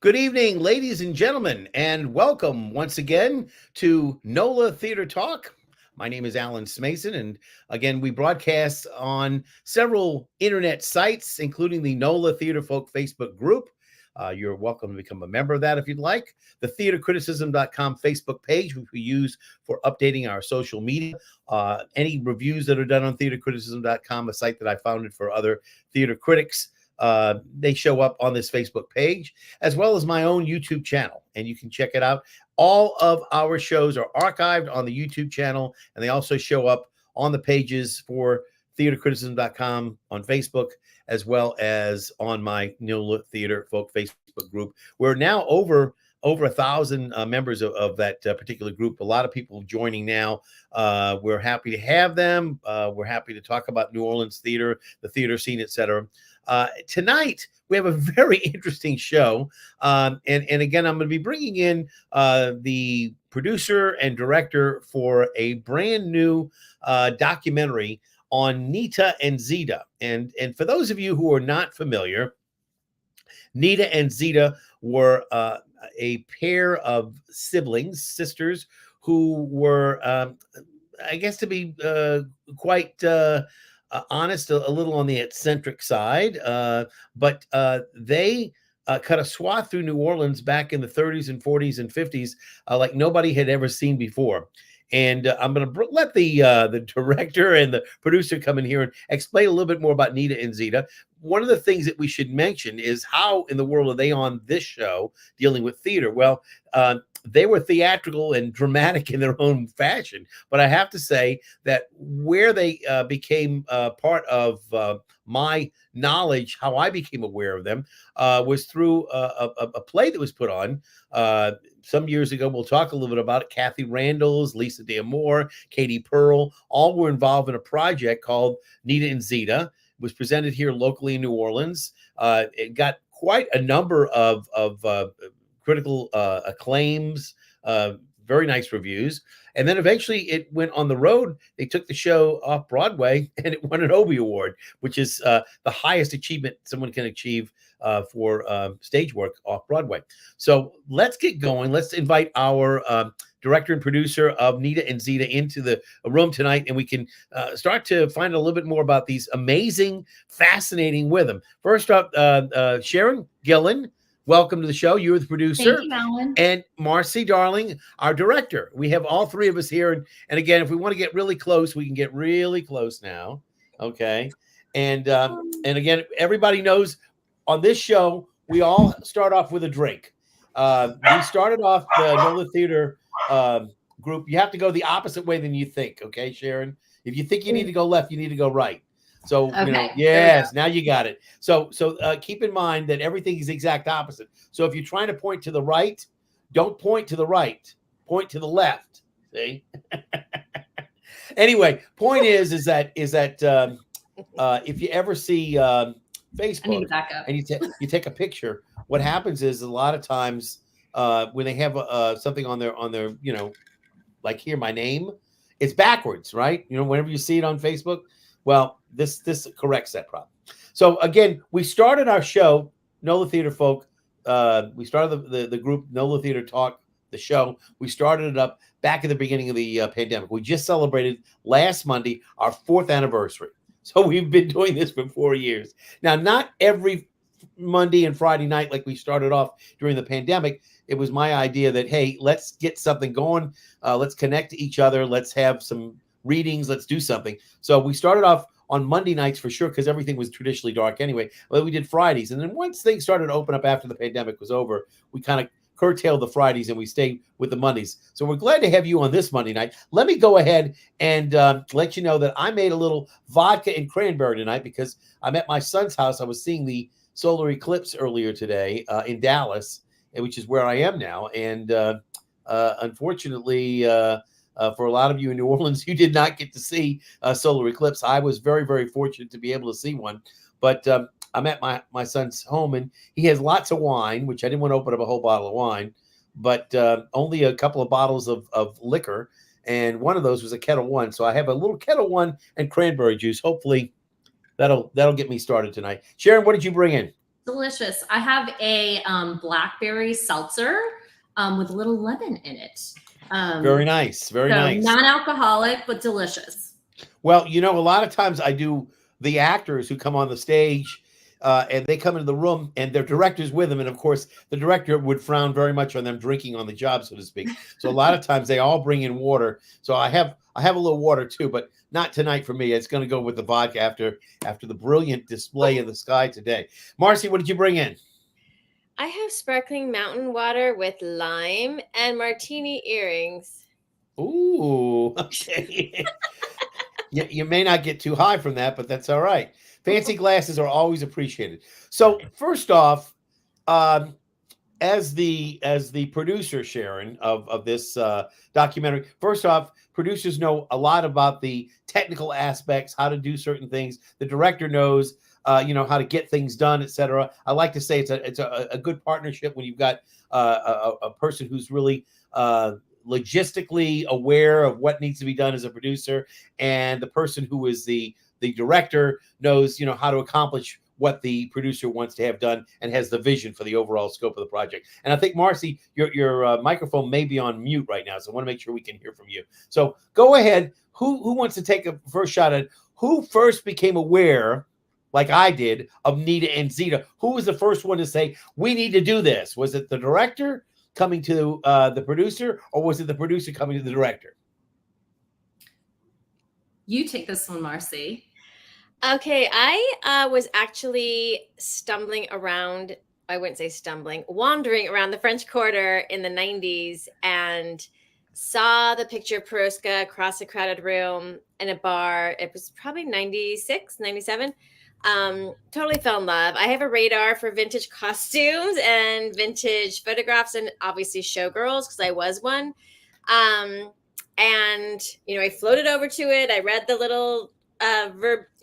Good evening, ladies and gentlemen, and welcome once again to NOLA Theater Talk. My name is Alan Smason, and again, we broadcast on several internet sites, including the NOLA Theater Folk Facebook group. You're welcome to become a member of that if you'd like. The theatercriticism.com Facebook page, which we use for updating our social media. Any reviews that are done on theatercriticism.com, a site that I founded for other theater critics. They show up on this Facebook page, as well as my own YouTube channel, and you can check it out. All of our shows are archived on the YouTube channel, and they also show up on the pages for theatercriticism.com on Facebook, as well as on my NOLA Theater Folk Facebook group. We're now over 1,000 members of that particular group. A lot of people joining now. We're happy to have them. We're happy to talk about New Orleans theater, the theater scene, etc. Tonight, we have a very interesting show. And again, I'm going to be bringing in the producer and director for a brand new documentary on Nita and Zita. And for those of you who are not familiar, Nita and Zita were a pair of sisters, who were, I guess, to be quite honest, a little on the eccentric side, but they cut a swath through New Orleans back in the 30s and 40s and 50s like nobody had ever seen before. And I'm going to let the director and the producer come in here and explain a little bit more about Nita and Zita. One of the things that we should mention is how in the world are they on this show dealing with theater? Well, they were theatrical and dramatic in their own fashion. But I have to say that where they became part of my knowledge, how I became aware of them, was through a play that was put on some years ago. We'll talk a little bit about it. Kathy Randall's, Lisa D'Amour, Katie Pearl, all were involved in a project called Nita and Zita. It was presented here locally in New Orleans. It got quite a number of critical acclaims, very nice reviews. And then eventually it went on the road. They took the show off Broadway and it won an Obie Award, which is the highest achievement someone can achieve for stage work off Broadway. So let's get going. Let's invite our director and producer of Nita and Zita into the room tonight, and we can start to find a little bit more about these amazing, fascinating rhythm. First up, Sharon Gillen. Welcome to the show. You're the producer. Thank you, Alan. And Marci, darling, our director. We have all three of us here. And again, if we want to get really close, we can get really close now. Okay. And again, everybody knows on this show, we all start off with a drink. We started off the NOLA Theater group. You have to go the opposite way than you think. Okay, Sharon? If you think you need to go left, you need to go right. So, okay, yes, now you got it. So keep in mind that everything is the exact opposite. So if you're trying to point to the right, don't point to the right, point to the left. See? Anyway, point is that if you ever see Facebook and you take a picture, what happens is a lot of times when they have something on their, like here, my name, it's backwards, right? Whenever you see it on Facebook. Well, this corrects that problem. So again, we started our show, NOLA Theater Folk. We started the group NOLA Theater Talk, the show. We started it up back at the beginning of the pandemic. We just celebrated last Monday our 4th anniversary. So we've been doing this for 4 years. Now, not every Monday and Friday night like we started off during the pandemic. It was my idea that, hey, let's get something going. Let's connect to each other. Let's have some readings. Let's do something. So we started off on Monday nights for sure, because everything was traditionally dark anyway. Well, we did Fridays. And then once things started to open up after the pandemic was over, we kind of curtailed the Fridays and we stayed with the Mondays. So we're glad to have you on this Monday night. Let me go ahead and let you know that I made a little vodka and cranberry tonight because I'm at my son's house. I was seeing the solar eclipse earlier today in Dallas, which is where I am now. And unfortunately, for a lot of you in New Orleans, you did not get to see a solar eclipse. I was very, very fortunate to be able to see one. But I'm at my son's home, and he has lots of wine, which I didn't want to open up a whole bottle of wine, but only a couple of bottles of liquor. And one of those was a Kettle One. So I have a little Kettle One and cranberry juice. Hopefully that'll get me started tonight. Sharon, what did you bring in? Delicious. I have a blackberry seltzer with a little lemon in it. Very nice. Very So nice. non-alcoholic, but delicious. Well, a lot of times I do the actors who come on the stage, and they come into the room and their director's with them. And of course, the director would frown very much on them drinking on the job, so to speak. So a lot of times they all bring in water. So I have a little water too, but not tonight for me. It's going to go with the vodka after the brilliant display in the sky today. Marci, what did you bring in? I have sparkling mountain water with lime and martini earrings. Ooh, okay. You may not get too high from that, but that's all right. Fancy glasses are always appreciated. So first off, as the producer, Sharon, of this documentary, first off, producers know a lot about the technical aspects, how to do certain things. The director knows, how to get things done, etc. I like to say it's a good partnership when you've got a person who's really logistically aware of what needs to be done as a producer, and the person who is the director knows how to accomplish what the producer wants to have done and has the vision for the overall scope of the project. And I think, Marci, your microphone may be on mute right now, so I want to make sure we can hear from you. So go ahead. Who wants to take a first shot at who first became aware, like I did, of Nita and Zita? Who was the first one to say, we need to do this? Was it the director coming to the producer, or was it the producer coming to the director? You take this one, Marci. Okay, I was actually stumbling around. I wouldn't say stumbling, wandering around the French Quarter in the 90s and saw the picture of Peruska across a crowded room in a bar. It was probably 96, 97. Totally fell in love. I have a radar for vintage costumes and vintage photographs and obviously showgirls because I was one. And I floated over to it. I read the little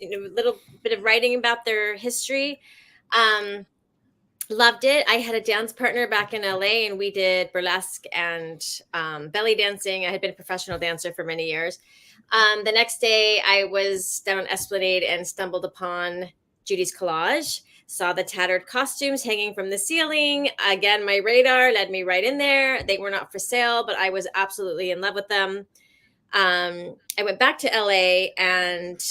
little bit of writing about their history. Loved it. I had a dance partner back in LA, and we did burlesque and belly dancing. I had been a professional dancer for many years. The next day, I was down on Esplanade and stumbled upon Judy's collage, saw the tattered costumes hanging from the ceiling. Again, my radar led me right in there. They were not for sale, but I was absolutely in love with them. I went back to LA, and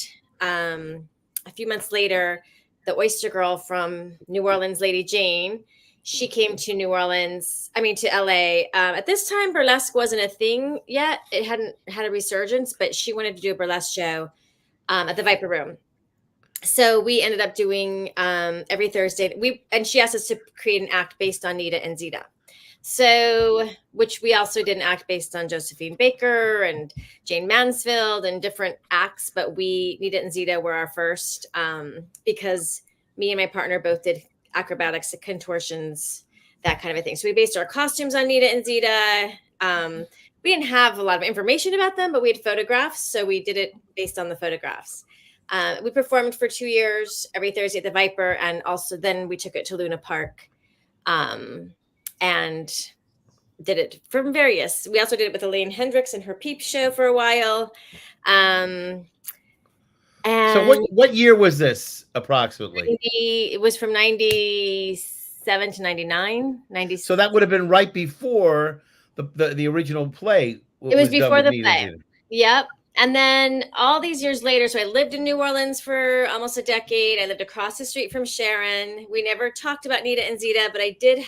a few months later, the oyster girl from New Orleans, Lady Jane, she came to to LA. At this time, burlesque wasn't a thing yet. It hadn't had a resurgence, but she wanted to do a burlesque show at the Viper Room. So we ended up doing every Thursday. And she asked us to create an act based on Nita and Zita. So, which we also did an act based on Josephine Baker and Jane Mansfield and different acts, but Nita and Zita were our first because me and my partner both did acrobatics, contortions, that kind of a thing. So we based our costumes on Nita and Zita. We didn't have a lot of information about them, but we had photographs, so we did it based on the photographs. We performed for 2 years every Thursday at the Viper, and also then we took it to Luna Park. And did it from various. We also did it with Elaine Hendricks and her Peep Show for a while. And so what year was this approximately? It was from 97 to 99. 96. So that would have been right before the original play. It was before the play. Yep. And then all these years later, so I lived in New Orleans for almost a decade. I lived across the street from Sharon. We never talked about Nita and Zita, but I did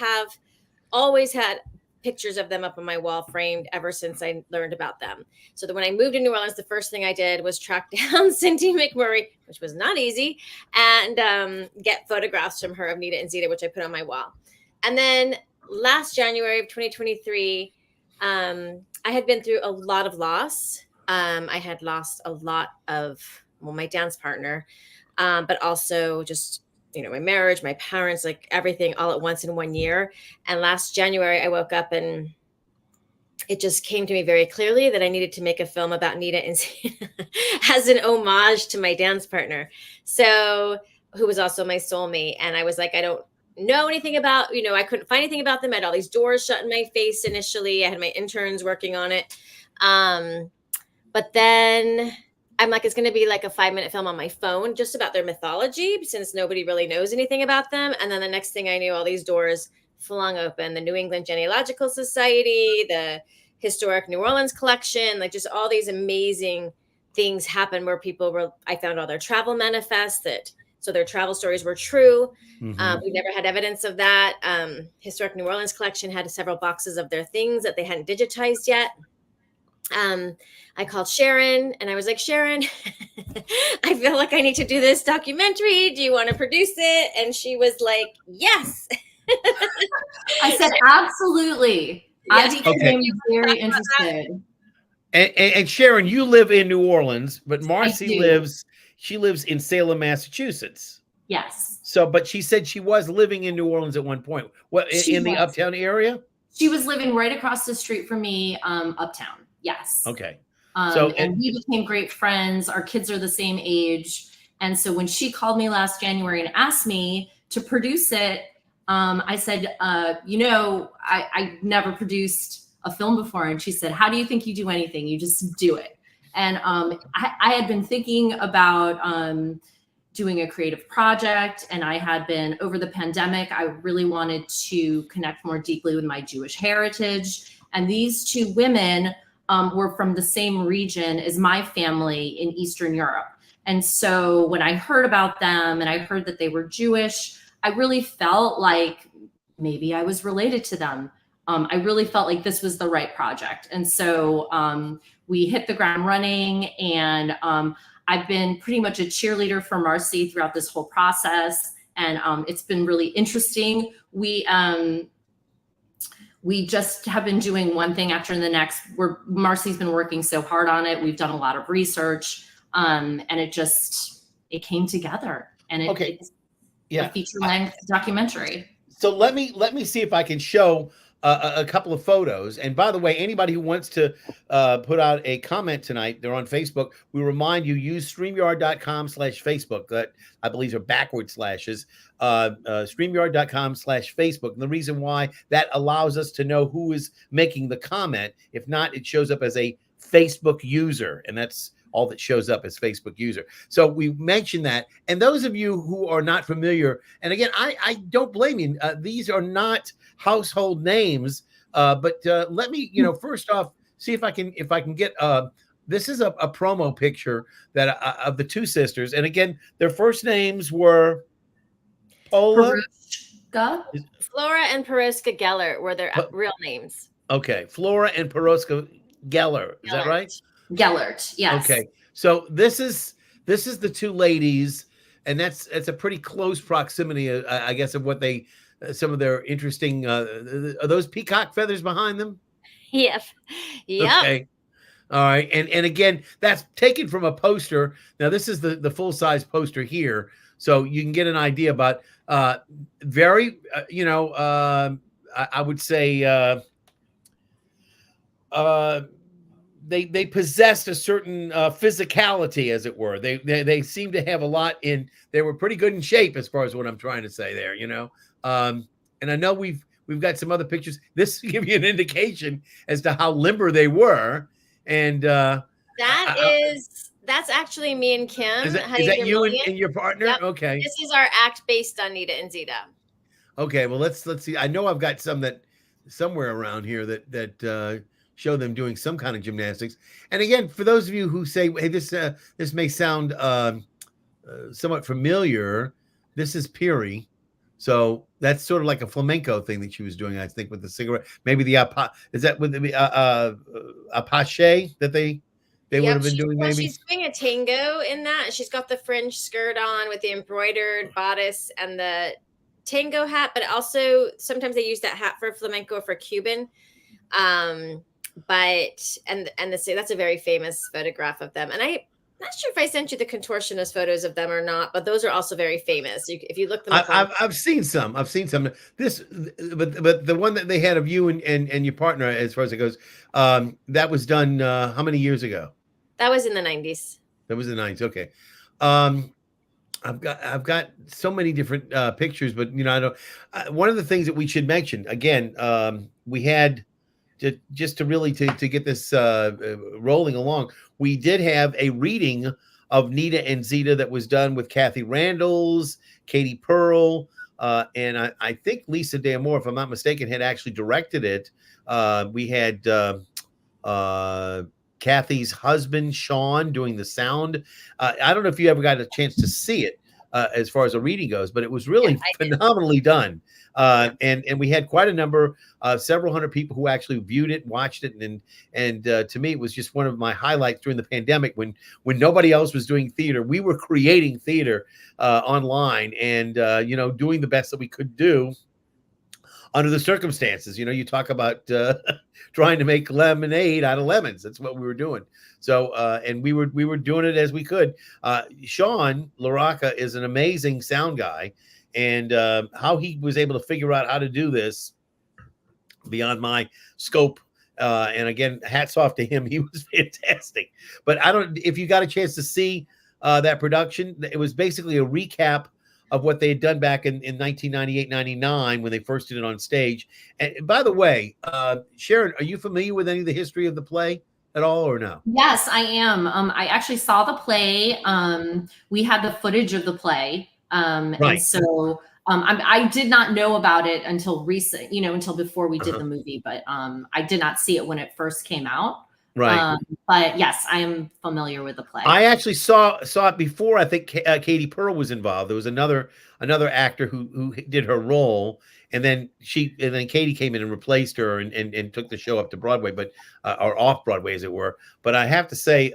always had pictures of them up on my wall framed ever since I learned about them. So that when I moved to New Orleans, the first thing I did was track down Cindy McMurray, which was not easy, and get photographs from her of Nita and Zita, which I put on my wall. And then last January of 2023, I had been through a lot of loss. I had lost a lot of, my dance partner, but also just my marriage, my parents, like everything all at once in 1 year. And last January, I woke up and it just came to me very clearly that I needed to make a film about Nita and Zita as an homage to my dance partner. So, who was also my soulmate. And I was like, I don't know anything about, I couldn't find anything about them. I had all these doors shut in my face initially. I had my interns working on it. But then I'm like, it's going to be like a 5-minute film on my phone just about their mythology, since nobody really knows anything about them. And then the next thing I knew, all these doors flung open. The New England Genealogical Society, the Historic New Orleans Collection, like just all these amazing things happened where I found all their travel manifests so their travel stories were true. Mhm. We never had evidence of that. Historic New Orleans Collection had several boxes of their things that they hadn't digitized yet. I called Sharon and I was like, Sharon, I feel like I need to do this documentary. Do you want to produce it? And she was like, yes. I said, absolutely. Yes. I became very interested. And Sharon, you live in New Orleans, but Marci do. lives in Salem, Massachusetts. Yes. So, but she said she was living in New Orleans at one point. What, in the uptown area? She was living right across the street from me, uptown. Yes. Okay. And we became great friends. Our kids are the same age. And so when she called me last January and asked me to produce it, I said, I never produced a film before. And she said, how do you think you do anything? You just do it. And I had been thinking about doing a creative project. And I had been, over the pandemic, I really wanted to connect more deeply with my Jewish heritage. And these two women were from the same region as my family in Eastern Europe. And so when I heard about them and I heard that they were Jewish, I really felt like maybe I was related to them. I really felt like this was the right project. And so we hit the ground running, and I've been pretty much a cheerleader for Marci throughout this whole process. And it's been really interesting. We just have been doing one thing after the next. Marci's been working so hard on it. We've done a lot of research, and it came together. And it's a feature-length documentary. So let me see if I can show a couple of photos. And by the way, anybody who wants to put out a comment tonight, they're on Facebook. We remind you, use StreamYard.com/Facebook. That I believe are backward slashes. StreamYard.com/Facebook. And the reason why that allows us to know who is making the comment. If not, it shows up as a Facebook user, and that's all that shows up as Facebook user. So we mentioned that. And those of you who are not familiar, and again, I don't blame you. These are not household names, but let me, first off, see if I can get, this is a promo picture that of the two sisters. And again, their first names were Flora and Peroska Geller were their real names. Okay. Flora and Peroska Geller. Is that right? Gellert, yes. Okay, so this is the two ladies, and it's a pretty close proximity, I guess, of what some of their interesting. Are those peacock feathers behind them? Yep. Okay, all right, and again, that's taken from a poster. Now this is the full size poster here, so you can get an idea about very, I would say. They possessed a certain physicality, as it were. They seem to have a lot in. They were pretty good in shape, as far as what I'm trying to say there. And I know we've got some other pictures. This will give you an indication as to how limber they were. And that's actually me and Kim. Is that you and your partner? Yep. Okay. This is our act based on Nita and Zita. Okay. Well, let's see. I know I've got some that somewhere around here that show them doing some kind of gymnastics. And again, for those of you who say, hey, this may sound somewhat familiar, this is Piri. So that's sort of like a flamenco thing that she was doing, I think, with the cigarette. Maybe is that with the apache that they would have been doing? Maybe she's doing a tango in that. She's got the fringe skirt on with the embroidered bodice and the tango hat, but also sometimes they use that hat for flamenco for Cuban. That's a very famous photograph of them. And I'm not sure if I sent you the contortionist photos of them or not, but those are also very famous. If you look them up, I've seen some. This, but the one that they had of you and your partner, as far as it goes, that was done how many years ago? That was in the 90s. That was the 90s. Okay. I've got so many different pictures, but I don't. One of the things that we should mention again, we had just to really to get this rolling along, we did have a reading of Nita and Zita that was done with Kathy Randalls, Katie Pearl, and I think Lisa D'Amour, if I'm not mistaken, had actually directed it. We had Kathy's husband, Sean, doing the sound. I don't know if you ever got a chance to see it as far as a reading goes, but it was really phenomenally done. And we had quite a number, several hundred people who actually viewed it, watched it, and to me, it was just one of my highlights during the pandemic when nobody else was doing theater. We were creating theater online and doing the best that we could do under the circumstances. You talk about trying to make lemonade out of lemons. That's what we were doing. So, and we were doing it as we could. Sean LaRocca is an amazing sound guy, and how he was able to figure out how to do this beyond my scope. And again, hats off to him. He was fantastic. But if you got a chance to see that production, it was basically a recap of what they had done back in 1998, 99 when they first did it on stage. And by the way, Sharon, are you familiar with any of the history of the play at all or no? Yes, I am. I actually saw the play. We had the footage of the play. Right. And so I did not know about it until recent, until before we did the movie, but I did not see it when it first came out. Right. But yes, I am familiar with the play. I actually saw it before. I think Katie Pearl was involved. There was another actor who did her role, and then Katie came in and replaced her and took the show up to Broadway, but or off Broadway as it were. But I have to say,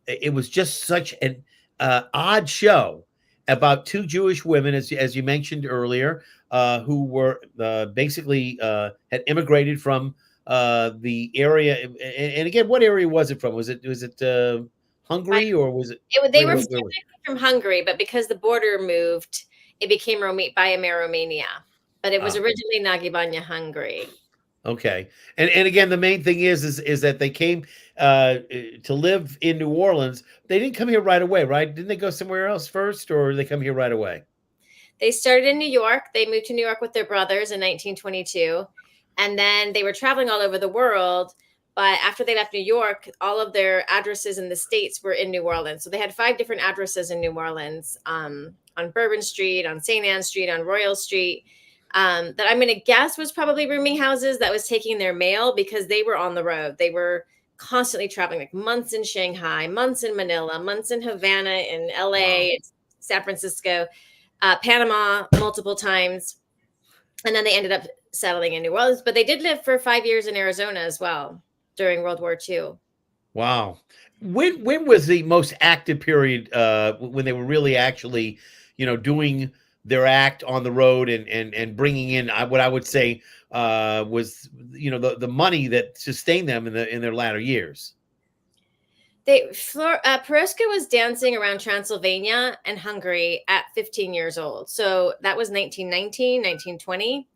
it was just such an odd show about two Jewish women, as you mentioned earlier, who were basically had immigrated from the area. And again, what area was it from? Was it Hungary or was it? They were from Hungary, but because the border moved, it became Romania. But it was originally Nagybanya, Hungary. Okay, and again, the main thing is that they came to live in New Orleans. They didn't come here right away, right? Didn't they go somewhere else first, or did they come here right away? They started in New York. They moved to New York with their brothers in 1922. And then they were traveling all over the world. But after they left New York, all of their addresses in the States were in New Orleans. So they had 5 different addresses in New Orleans, on Bourbon Street, on St. Anne Street, on Royal Street, that I'm going to guess was probably rooming houses that was taking their mail because they were on the road. They were constantly traveling, like months in Shanghai, months in Manila, months in Havana, in LA, San Francisco, Panama, multiple times. And then they ended up settling in New Orleans, but they did live for 5 years in Arizona as well during World War II. Wow. When was the most active period when they were really actually, doing their act on the road and bringing in what I would say was, the money that sustained them in their latter years? Peruska was dancing around Transylvania and Hungary at 15 years old. So that was 1919, 1920.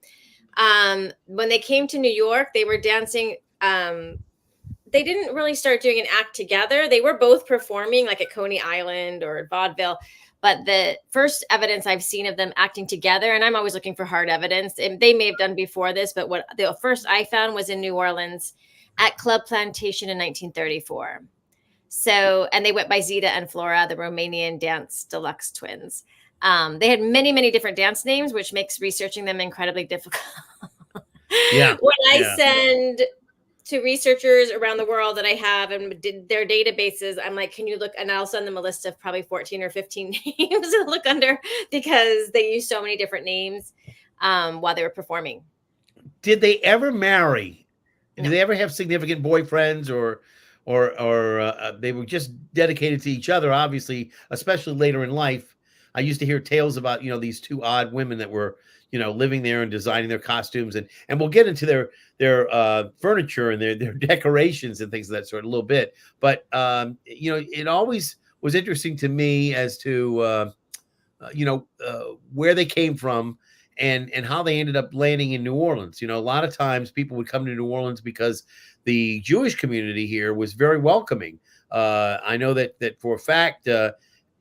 When they came to New York, they were dancing. They didn't really start doing an act together. They were both performing like at Coney Island or at Vaudeville. But the first evidence I've seen of them acting together, and I'm always looking for hard evidence, and they may have done before this, but what the first I found was in New Orleans at Club Plantation in 1934. So, and they went by Zita and Flora, the Romanian dance deluxe twins. They had many, many different dance names, which makes researching them incredibly difficult. Yeah. When I send to researchers around the world that I have and did their databases, I'm like, can you look? And I'll send them a list of probably 14 or 15 names to look under because they use so many different names while they were performing. Did they ever marry? No. Did they ever have significant boyfriends or they were just dedicated to each other, obviously, especially later in life? I used to hear tales about, these two odd women that were, living there and designing their costumes, and we'll get into their furniture and their decorations and things of that sort a little bit. But, it always was interesting to me as to, where they came from and how they ended up landing in New Orleans. A lot of times people would come to New Orleans because the Jewish community here was very welcoming. I know that for a fact,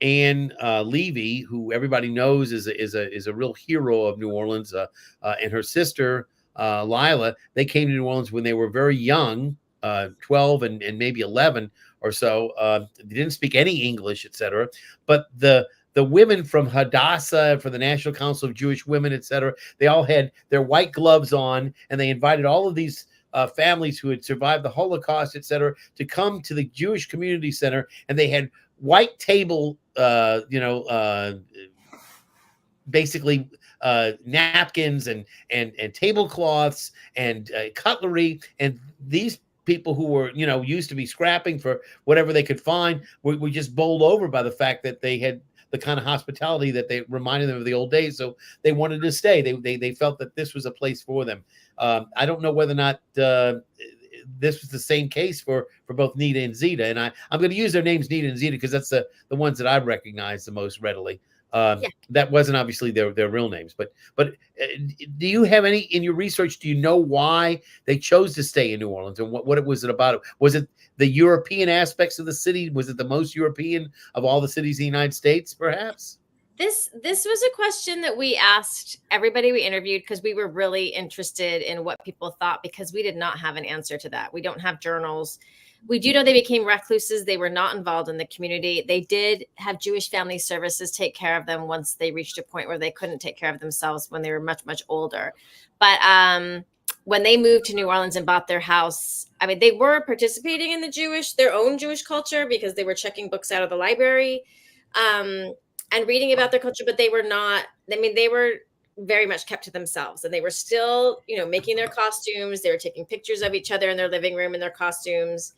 Anne Levy, who everybody knows is a real hero of New Orleans, and her sister Lila, they came to New Orleans when they were very young, 12 and maybe 11 or so. They didn't speak any English, etc. But the women from Hadassah, for the National Council of Jewish Women, etc., they all had their white gloves on, and they invited all of these families who had survived the Holocaust, etc., to come to the Jewish Community Center, and they had white table, basically napkins and tablecloths and cutlery, and these people who were used to be scrapping for whatever they could find were just bowled over by the fact that they had the kind of hospitality that they reminded them of the old days. So they wanted to stay. They felt that this was a place for them. I don't know whether or not this was the same case for both Nita and Zita, and I'm going to use their names, Nita and Zita, because that's the ones that I recognize the most readily. That wasn't obviously their real names, but do you have any in your research? Do you know why they chose to stay in New Orleans, and what it was about? Was it the European aspects of the city? Was it the most European of all the cities in the United States, perhaps? This was a question that we asked everybody we interviewed because we were really interested in what people thought, because we did not have an answer to that. We don't have journals. We do know they became recluses. They were not involved in the community. They did have Jewish family services take care of them once they reached a point where they couldn't take care of themselves when they were much, much older. But when they moved to New Orleans and bought their house, I mean, they were participating in their own Jewish culture, because they were checking books out of the library and reading about their culture, but they were not, I mean, they were very much kept to themselves, and they were still, making their costumes. They were taking pictures of each other in their living room in their costumes.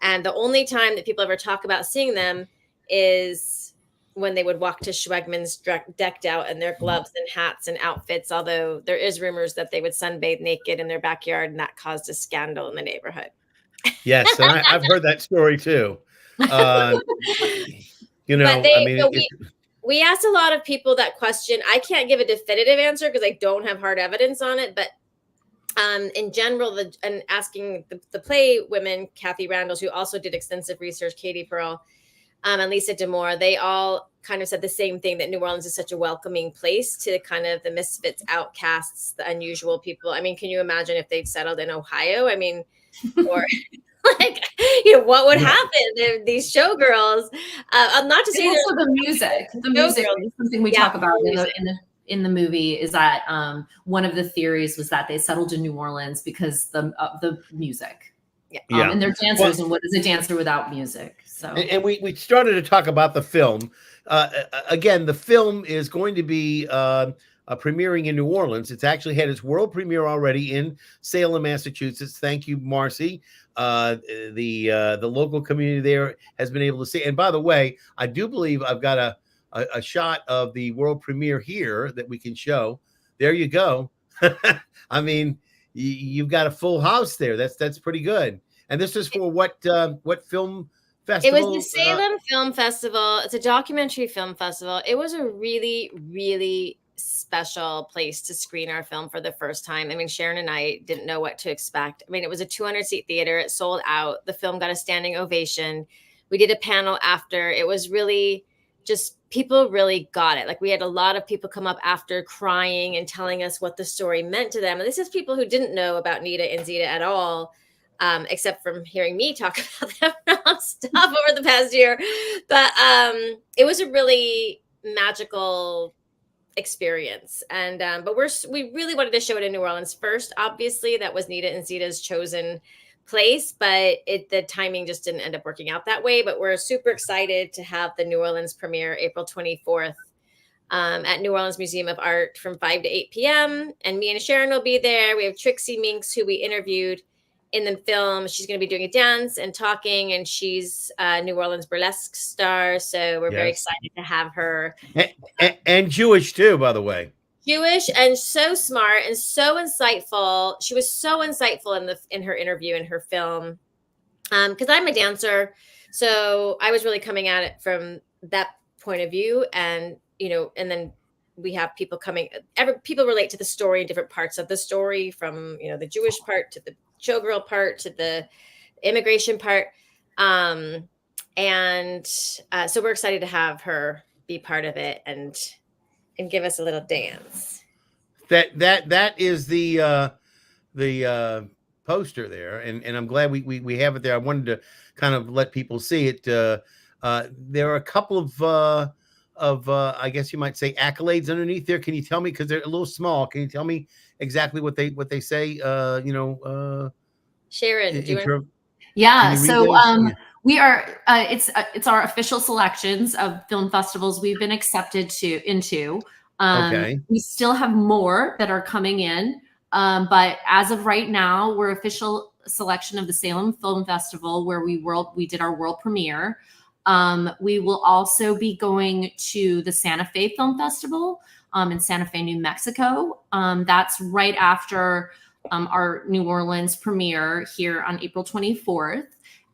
And the only time that people ever talk about seeing them is when they would walk to Schwegman's decked out in their gloves and hats and outfits, although there is rumors that they would sunbathe naked in their backyard, and that caused a scandal in the neighborhood. Yes, and I've heard that story too. We asked a lot of people that question. I can't give a definitive answer because I don't have hard evidence on it, but in general, and asking the play women, Kathy Randalls, who also did extensive research, Katie Pearl, and Lisa D'Amour, they all kind of said the same thing, that New Orleans is such a welcoming place to kind of the misfits, outcasts, the unusual people. I mean, can you imagine if they'd settled in Ohio? I mean, or what would happen? These showgirls. Not to say also the music. The music is something we talk about in the movie. Is that one of the theories was that they settled in New Orleans because of the music. And they're dancers, and what is a dancer without music? So, and we started to talk about the film. Again, the film is going to be premiering in New Orleans. It's actually had its world premiere already in Salem, Massachusetts. Thank you, Marci. The local community there has been able to see. And by the way, I do believe I've got a shot of the world premiere here that we can show. There you go. I mean, you've got a full house there. That's pretty good. And this is for what film festival? It was the Salem Film Festival. It's a documentary film festival. It was a really, really special place to screen our film for the first time. I mean, Sharon and I didn't know what to expect. I mean, it was a 200-seat theater. It sold out. The film got a standing ovation. We did a panel after. It was really just, people really got it. Like, we had a lot of people come up after crying and telling us what the story meant to them. And this is people who didn't know about Nita and Zita at all, except from hearing me talk about them nonstop over the past year. But it was a really magical experience. And but we really wanted to show it in New Orleans first. Obviously, that was Nita and Zita's chosen place, but the timing just didn't end up working out that way. But we're super excited to have the New Orleans premiere April 24th at New Orleans Museum of Art from 5 to 8 p.m. And me and Sharon will be there. We have Trixie Minks, who we interviewed in the film. She's going to be doing a dance and talking, and she's a New Orleans burlesque star. So we're very excited to have her. And Jewish too, by the way. Jewish, and so smart and so insightful. She was so insightful in her interview in her film. Because I'm a dancer, so I was really coming at it from that point of view. And and then we have people people relate to the story in different parts of the story, from the Jewish part to the showgirl part to the immigration part. So we're excited to have her be part of it and give us a little dance. That is the poster there, and I'm glad we have it there. I wanted to kind of let people see it. There are a couple of I guess you might say accolades underneath there. Can you tell me, because they're a little small? Can you tell me exactly what they say? Sharon, do you want? Can Yeah. you read So those? Yeah. we are. It's our official selections of film festivals we've been accepted into. Okay. We still have more that are coming in, but as of right now, we're official selection of the Salem Film Festival, where we did our world premiere. We will also be going to the Santa Fe Film Festival in Santa Fe, New Mexico. That's right after our New Orleans premiere here on April 24th.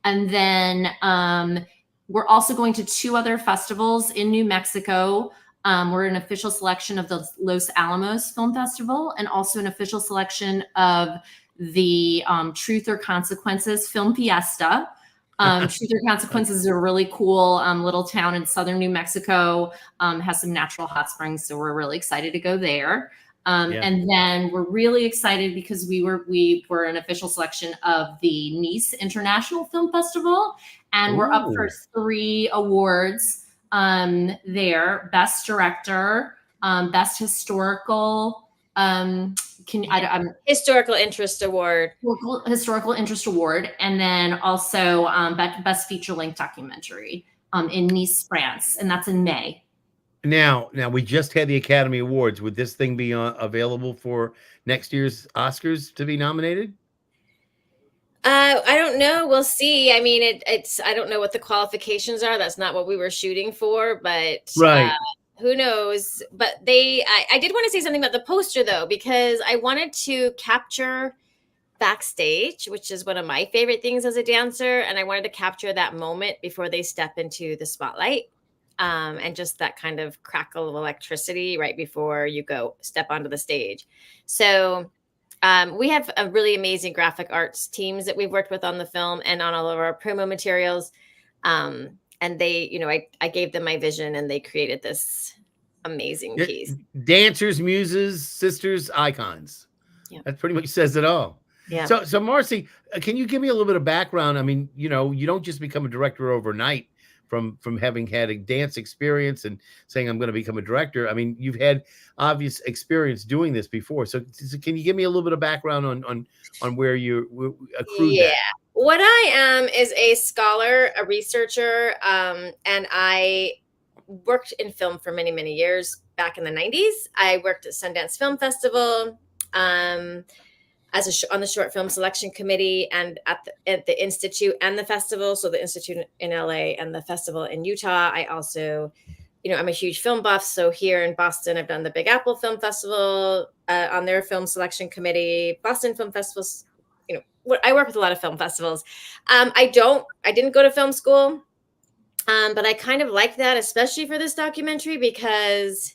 And then we're also going to 2 other festivals in New Mexico. We're an official selection of the Los Alamos Film Festival, and also an official selection of the Truth or Consequences Film Fiesta. Truth or Consequences is a really cool little town in southern New Mexico. Has some natural hot springs, so we're really excited to go there. Yeah. And then we're really excited because we were an official selection of the Nice International Film Festival, and we're up for Ooh. 3 awards there: Best Director, Best Historical. Historical Interest Award. Historical Interest Award, and then also Best Feature Length Documentary in Nice, France, and that's in May. Now we just had the Academy Awards. Would this thing be available for next year's Oscars to be nominated? I don't know. We'll see. I mean, it's I don't know what the qualifications are. That's not what we were shooting for, but Right. who knows? But I did want to say something about the poster though, because I wanted to capture backstage, which is one of my favorite things as a dancer, and I wanted to capture that moment before they step into the spotlight, and just that kind of crackle of electricity right before you step onto the stage. So we have a really amazing graphic arts teams that we've worked with on the film and on all of our promo materials. And they, I gave them my vision, and they created this amazing piece. Dancers, muses, sisters, icons. Yeah. That pretty much says it all. Yeah. So Marci, can you give me a little bit of background? I mean, you don't just become a director overnight from having had a dance experience and saying I'm going to become a director. I mean, you've had obvious experience doing this before. So can you give me a little bit of background on where you accrued that? What I am is a scholar, a researcher, and I worked in film for many, many years. Back in the 90s, I worked at Sundance Film Festival, on the short film selection committee, and at the Institute and the festival. So the Institute in LA and the festival in Utah. I also, I'm a huge film buff. So here in Boston, I've done the Big Apple Film Festival on their film selection committee, Boston Film Festivals. I work with a lot of film festivals. I didn't go to film school, but I kind of like that, especially for this documentary, because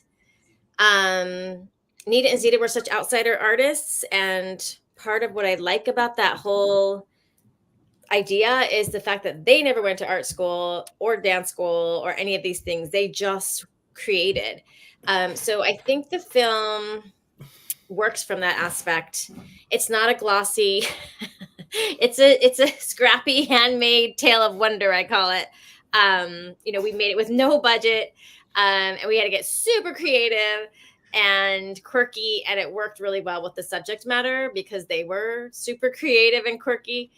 Nita and Zita were such outsider artists, and part of what I like about that whole idea is the fact that they never went to art school or dance school or any of these things. They just created. So I think the film works from that aspect. It's not a glossy, it's a scrappy handmade tale of wonder, I call it. We made it with no budget, and we had to get super creative and quirky, and it worked really well with the subject matter because they were super creative and quirky.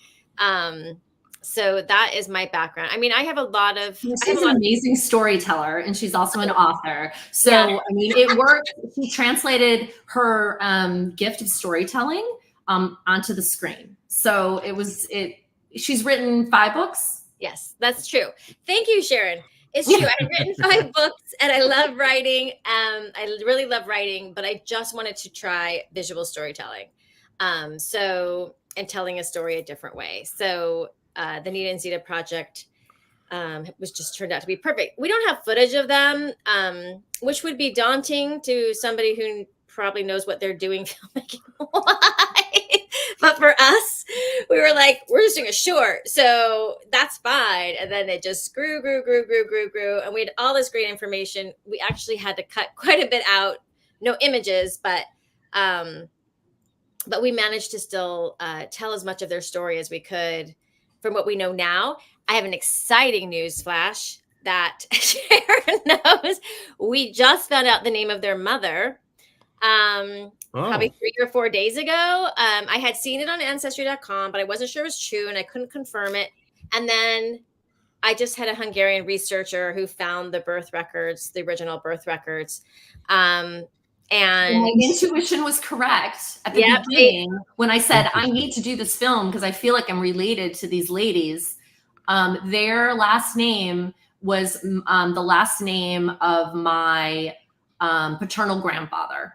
So that is my background. I mean, I have a lot of. She's an amazing storyteller, and she's also an author. So yeah. I mean, it worked. She translated her gift of storytelling onto the screen. So she's written 5 books. Yes, that's true. Thank you, Sharon. It's true. I've written 5 books, and I love writing. I really love writing, but I just wanted to try visual storytelling. And telling a story a different way. So the Nita and Zita project was just turned out to be perfect. We don't have footage of them, which would be daunting to somebody who probably knows what they're doing filmmaking. But for us, we were like, we're just doing a short. So that's fine. And then it just grew. And we had all this great information. We actually had to cut quite a bit out. No images, but but we managed to still tell as much of their story as we could from what we know now. I have an exciting news flash that Sharon knows. We just found out the name of their mother probably 3 or 4 days ago. I had seen it on Ancestry.com, but I wasn't sure it was true and I couldn't confirm it. And then I just had a Hungarian researcher who found the birth records, the original birth records. And my intuition was correct at the beginning when I said, I need to do this film because I feel like I'm related to these ladies. Their last name was the last name of my paternal grandfather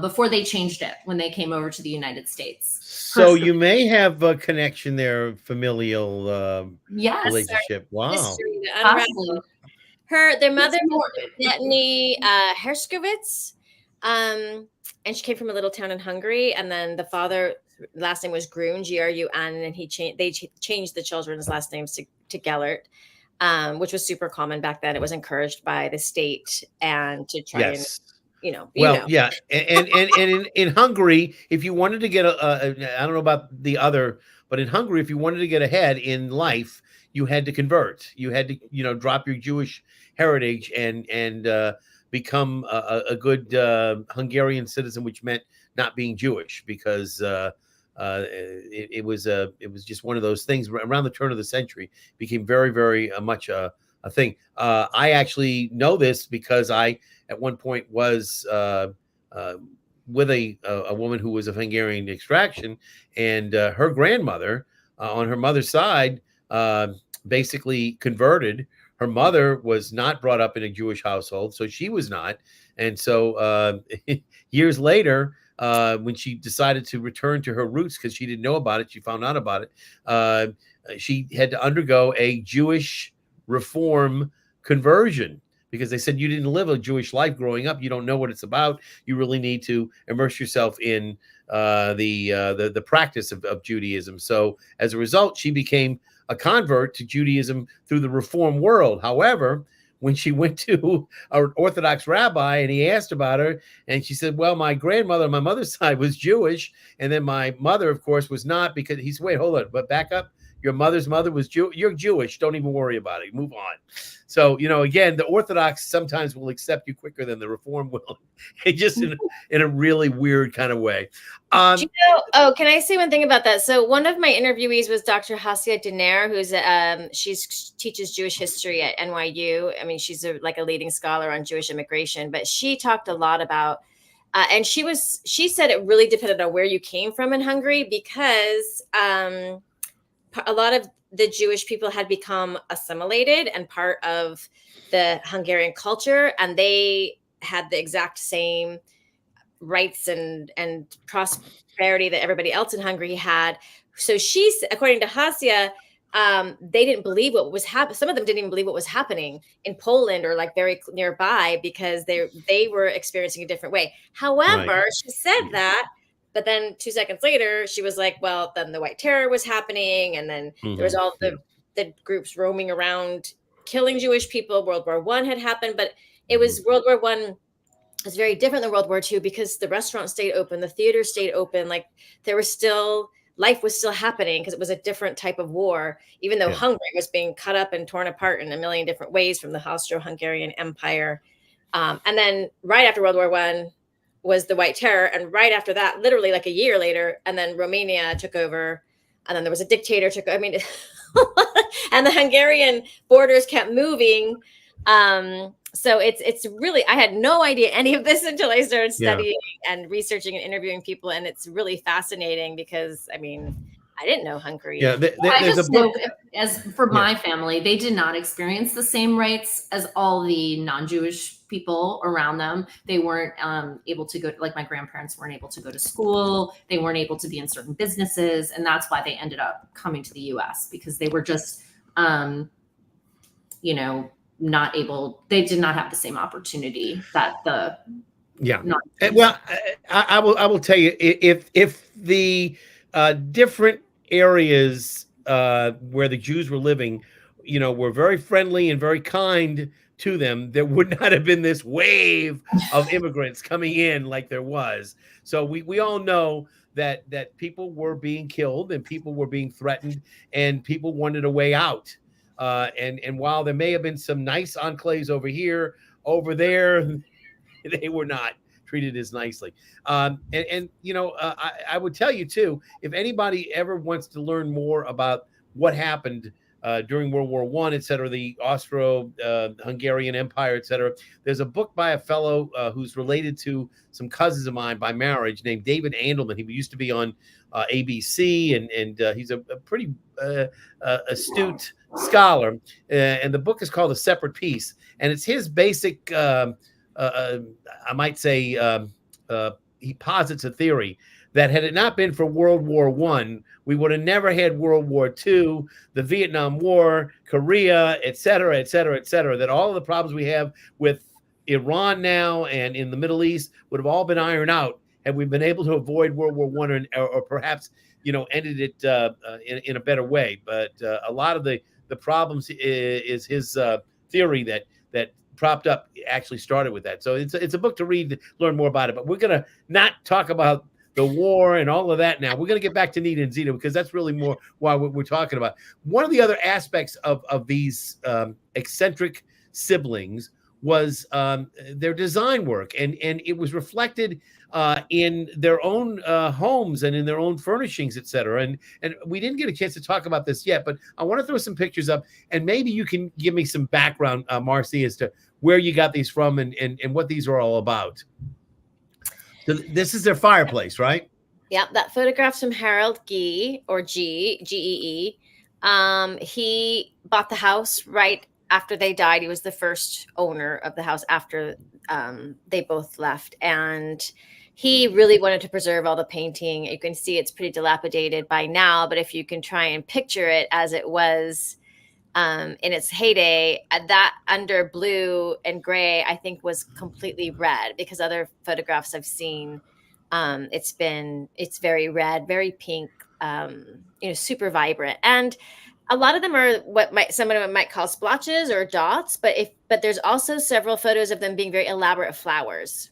before they changed it when they came over to the United States. So you may have a connection there, familial yes, relationship. Wow. Their mother, Netany Hershkovitz, and she came from a little town in Hungary. And then the father, last name was Grun, Grun, and they changed the children's last names to Gellert, which was super common back then. It was encouraged by the state and to try and, yeah. And in Hungary, if you wanted to get I don't know about the other, but in Hungary, if you wanted to get ahead in life, you had to convert. You had to, drop your Jewish heritage and become a good Hungarian citizen, which meant not being Jewish, because it was just one of those things. Around the turn of the century, became very, very much a thing. I actually know this because I, at one point, was with a woman who was of Hungarian extraction, and her grandmother on her mother's side basically converted. Her mother was not brought up in a Jewish household, so she was not. And so years later, when she decided to return to her roots, because she didn't know about it, she found out about it. She had to undergo a Jewish reform conversion, because they said, you didn't live a Jewish life growing up. You don't know what it's about. You really need to immerse yourself in the practice of Judaism. So as a result, she became a convert to Judaism through the Reform world. However, when she went to an Orthodox rabbi and he asked about her, and she said, well, my grandmother on my mother's side was Jewish, and then my mother, of course, was not, because he said, wait, hold on, but back up. Your mother's mother was Jew. You're Jewish. Don't even worry about it. Move on. So, again, the Orthodox sometimes will accept you quicker than the Reform will. Just in a really weird kind of way. Can I say one thing about that? So one of my interviewees was Dr. Hasia Diner, who's she teaches Jewish history at NYU. I mean, she's a leading scholar on Jewish immigration, but she talked a lot about, and she said it really depended on where you came from in Hungary, because a lot of the Jewish people had become assimilated and part of the Hungarian culture, and they had the exact same rights and prosperity that everybody else in Hungary had. So according to Hasia, they didn't believe what was happening. Some of them didn't even believe what was happening in Poland or very nearby, because they were experiencing a different way. However, she said that, but then 2 seconds later, she was like, well, then the White Terror was happening. And then there was all the groups roaming around, killing Jewish people. World War I had happened, but it was World War I was very different than World War II, because the restaurant stayed open, the theater stayed open. Life was still happening, because it was a different type of war, even though Hungary was being cut up and torn apart in a million different ways from the Austro-Hungarian Empire. And then right after World War I was the White Terror. And right after that, literally a year later, and then Romania took over, and then there was a dictator and the Hungarian borders kept moving. So it's really, I had no idea any of this until I started studying and researching and interviewing people. And it's really fascinating, because I didn't know Hungary. Yeah, there's a book. As for my family, they did not experience the same rights as all the non-Jewish people around them. They weren't able to go, my grandparents weren't able to go to school. They weren't able to be in certain businesses. And that's why they ended up coming to the US, because they were just, not able, they did not have the same opportunity that the well, I will tell you, if the different areas where the Jews were living, were very friendly and very kind to them, there would not have been this wave of immigrants coming in like there was. So we all know that people were being killed and people were being threatened and people wanted a way out. And while there may have been some nice enclaves over here, over there, they were not treated as nicely. And I would tell you too, if anybody ever wants to learn more about what happened during World War I, et cetera, the Austro-Hungarian Empire, et cetera, there's a book by a fellow who's related to some cousins of mine by marriage named David Andelman. He used to be on ABC, and he's a pretty astute scholar. And the book is called A Separate Peace, and it's his basic I might say he posits a theory that had it not been for World War I, we would have never had World War II, the Vietnam War, Korea, et cetera, et cetera, et cetera, that all of the problems we have with Iran now and in the Middle East would have all been ironed out had we been able to avoid World War I or perhaps, ended it in a better way. But a lot of the problems is his theory that propped up actually started with that. So it's a book to read to learn more about it. But we're going to not talk about the war and all of that now. We're going to get back to Nita and Zita because that's really more why we're talking about. One of the other aspects of these eccentric siblings was their design work, and it was reflected in their own homes and in their own furnishings, et cetera. And we didn't get a chance to talk about this yet, but I want to throw some pictures up, and maybe you can give me some background, Marci, as to where you got these from and what these are all about. So this is their fireplace, right? Yeah, that photograph's from Harold Gee, or G-E-E. He bought the house right after they died. He was the first owner of the house after they both left. And he really wanted to preserve all the painting. You can see it's pretty dilapidated by now, but if you can try and picture it as it was in its heyday, that under blue and gray, I think was completely red, because other photographs I've seen, it's very red, very pink, super vibrant. And a lot of them are what someone might call splotches or dots, but there's also several photos of them being very elaborate flowers.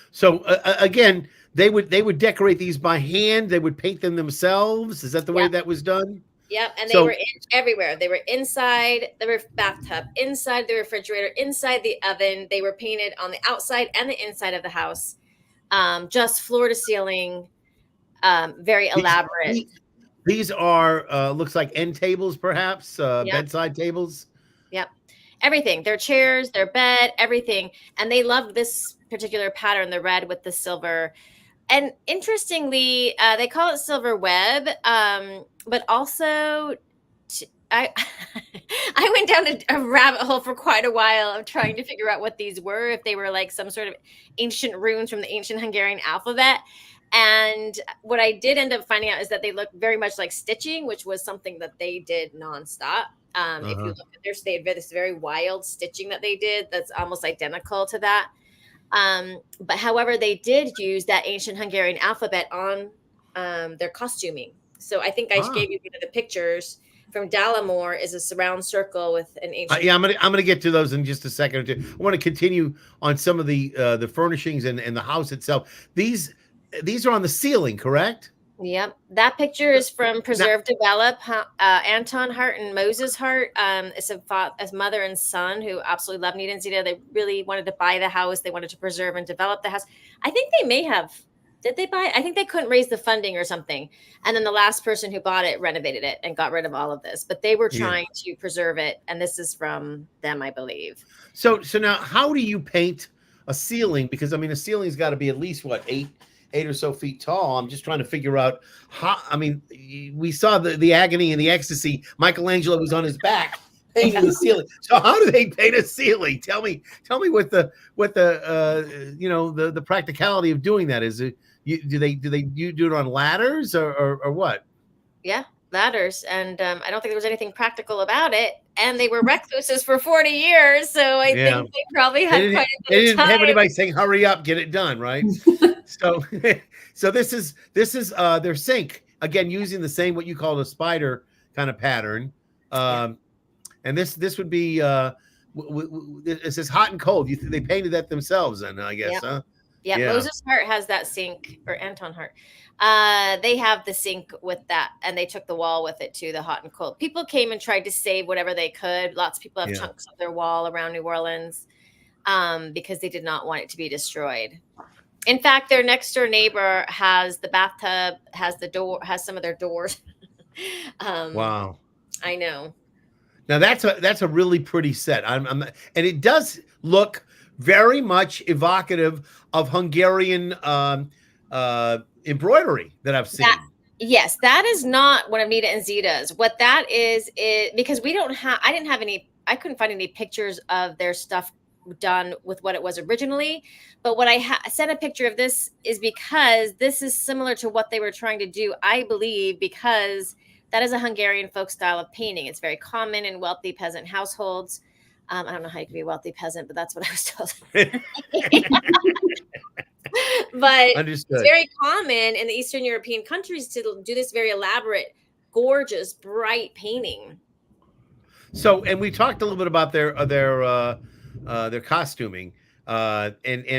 So again, they would decorate these by hand. They would paint them themselves. Is that the way that was done? Yep, and they were everywhere. They were inside the bathtub, inside the refrigerator, inside the oven. They were painted on the outside and the inside of the house, just floor to ceiling, very elaborate. These are looks like end tables, perhaps bedside tables. Yep, everything. Their chairs, their bed, everything, and they loved this particular pattern, the red with the silver. And interestingly, they call it silver web, but also I went down a rabbit hole for quite a while of trying to figure out what these were, if they were like some sort of ancient runes from the ancient Hungarian alphabet. And what I did end up finding out is that they look very much like stitching, which was something that they did nonstop. If you look at their, they had this very wild stitching that they did that's almost identical to that. But however, they did use that ancient Hungarian alphabet on their costuming. So I think I gave you one of the pictures from Dallimore is a surround circle with an ancient. I'm gonna get to those in just a second or two. I want to continue on some of the furnishings and the house itself. These are on the ceiling, correct? Yep. That picture is from Preserve Develop. Anton Hart and Moses Hart. It's a mother and son who absolutely love Nita and Zita. They really wanted to buy the house. They wanted to preserve and develop the house. I think they may have. Did they buy it? I think they couldn't raise the funding or something. And then the last person who bought it renovated it and got rid of all of this. But they were trying to preserve it. And this is from them, I believe. So now how do you paint a ceiling? Because I mean, a ceiling's got to be at least what, eight or so feet tall. I'm just trying to figure out how. I mean, we saw the agony and the ecstasy. Michelangelo was on his back painting the ceiling. So how do they paint a ceiling? Tell me what the the practicality of doing that is. Do they do it on ladders or what? Yeah, ladders. And I don't think there was anything practical about it. And they were recluses for 40 years, so I think they probably had quite a bit of time. They didn't have anybody saying, "Hurry up, get it done," right? So this is their sink, again, using the same what you call a spider kind of pattern. And this would be it says hot and cold. They painted that themselves, then I guess, huh? Yeah, Yeah. Moses Hart has that sink, or Anton Hart. They have the sink with that, and they took the wall with it too, the hot and cold. People came and tried to save whatever they could. Lots of people have Yeah. chunks of their wall around New Orleans because they did not want it to be destroyed. In fact, their next door neighbor has the bathtub, has the door, has some of their doors. Wow. I know. Now that's a really pretty set. And it does look very much evocative of Hungarian embroidery that I've seen. Yes, that is not one of Nita and Zita's. What that is because I couldn't find any pictures of their stuff done with what it was originally. But what I sent a picture of this is because this is similar to what they were trying to do, I believe, because that is a Hungarian folk style of painting. It's very common in wealthy peasant households. I don't know how you can be a wealthy peasant, but that's what I was told. But Understood. It's very common in the Eastern European countries to do this very elaborate, gorgeous, bright painting. So, and we talked a little bit about their costuming, and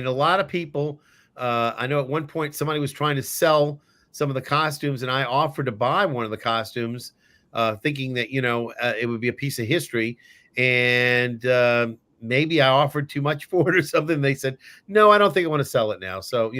a lot of people. I know at one point somebody was trying to sell some of the costumes, and I offered to buy one of the costumes, thinking that it would be a piece of history, and maybe I offered too much for it or something. They said, no, I don't think I want to sell it now. So,